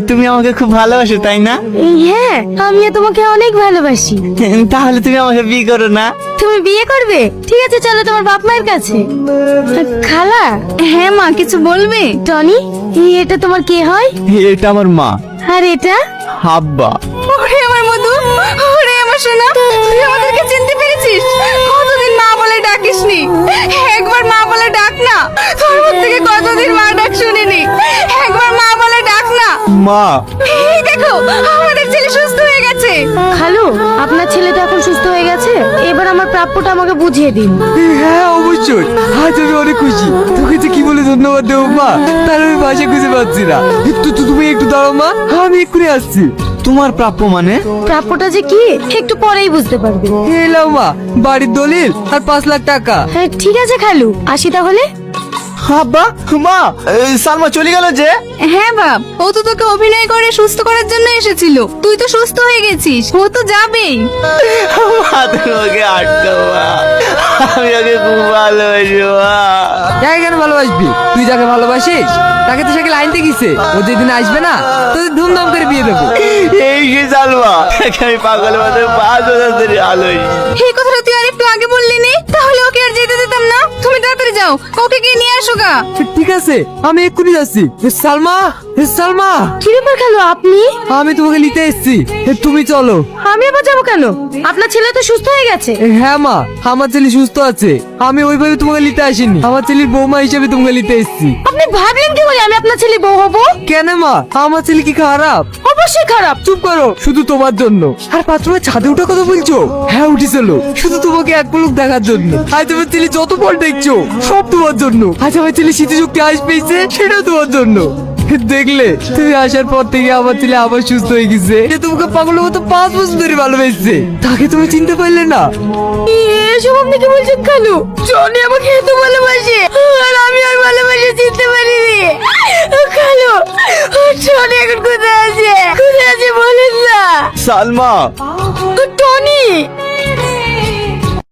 তুমি আমাকে খুব ভালোবাসো তাই না? হ্যাঁ, আমি তোমাকে অনেক ভালোবাসি। তাহলে তুমি আমাকে বিয়ে করো না? তুমি বিয়ে করবে? ঠিক আছে, চলো তোমার বাপ মায়ের কাছে। খালা। হ্যাঁ মা, কিছু বলবে? টনি, এটা তোমার কে হয়? এটা আমার মা। আর এটা? আব্বা। ওরে আমার মধু, ওরে আমার সোনা, তুই আমাদেরকে চিনতে পেরেছিস? কতদিন মা বলে ডাকিসনি, একবার মা বলে ডাক না। তোর মুখ থেকে কতদিন মা ডাক শুনিনি, একবার মা বলে ডাক না। মা, এই দেখো, আমাদের ছেলে সুস্থ হয়ে গেছে। খালু, আপনার ছেলে তো এখন সুস্থ হয়ে গেছে, এবার আমার প্রাপ্যটা আমাকে বুঝিয়ে দিন। হ্যাঁ অবশ্যই, আজ আমি অনেক খুশি। তোকে যে কি বলে ধন্যবাদ দেবো মা, তার আমি ভাষা খুঁজে পাচ্ছি না। তুমি একটু দাঁড়াও মা, আমি এক্ষুনি আসছি। তোমার প্রাপ্য মানে? প্রাপ্যটা যে কি একটু পরেই বুঝতে পারবে। এলাও মা, বাড়ির দলিল আর 5 লাখ টাকা। হ্যাঁ ঠিক আছে খালু, আসি তাহলে। আব্বা, মা, সালমা চলে গেল যে? হ্যাঁ বাপ, ও তো তোকে অভিনয় করে সুস্থ করার জন্য এসেছিল। তুই তো সুস্থ হয়ে গেছিস, ও তো যাবেই। মা, তুমি ওকে আটকাও মা, আমি ওকে খুব ভালোবাসি মা। যাকে কেন ভালোবাসবি? তুই যাকে ভালোবাসিস তাকে তো সাইকেল আনতে গেছে। ও যেদিন আসবে না, তোদের ধুমধাম করে বিয়ে দেবো। এই যে সালমা, আমি পাগলের মতো 5 বছর ধরে ভালোবাসি। এই কথাটা তুই আরেকটু আগে বললি নি, তাহলে ওকে আর যেতে দিতাম না। তুমি তাড়াতাড়ি যাও, ওকে গিয়ে নিয়ে আসো গা। ঠিক আছে, আমি এক্ষুনি যাচ্ছি। সালমা, সালমা, কি ব্যাপার খালু, আপনি? আমি তোমাকে নিতে এসেছি, তুমি চলো। আমি আবার যাবো কেন? আপনার ছেলে তো সুস্থ হয়ে গেছে। হ্যাঁ মা, আমার ছেলে সুস্থ আছে। আমি ওইভাবে তোমাকে নিতে আসিনি, আমার ছেলের বৌমা হিসেবে তোমাকে নিতে এসেছি। আপনি ভাবলেন কি করে আমি আপনার ছেলে বউ হবো? কেন মা, আমার ছেলে কি খারাপ? অবশ্যই খারাপ। চুপ করো, শুধু তোমার জন্য। আর বাথরুমের ছাদে ওঠা কথা বলছো? হ্যাঁ উঠেছিল, শুধু তোমাকে এক পলক দেখার জন্য। আজ আমার ছেলে যত বল দেখছো সব তোমার জন্য। আজ আমার ছেলে স্মৃতিশক্তি আজ পেয়েছে, সেটাও তোমার জন্য। দেখলে, তুমি আসার পর থেকে আমার ছেলে আবার সুস্থ হয়ে গেছে। যে তোমাকে পাগলের মতো 5 বছর ধরে ভালোবেসেছে, তাকে তুমি চিনতে পারলে না? এসব আপনি কি বলছেন খালু? জনি আমাকে এত ভালোবাসে, আর আমি আর ভালোবাসে চিনতে পারিনি। খালু, জনি এখন কোথায় আছে? কোথায় আছে বলেন না। সালমা, টনি,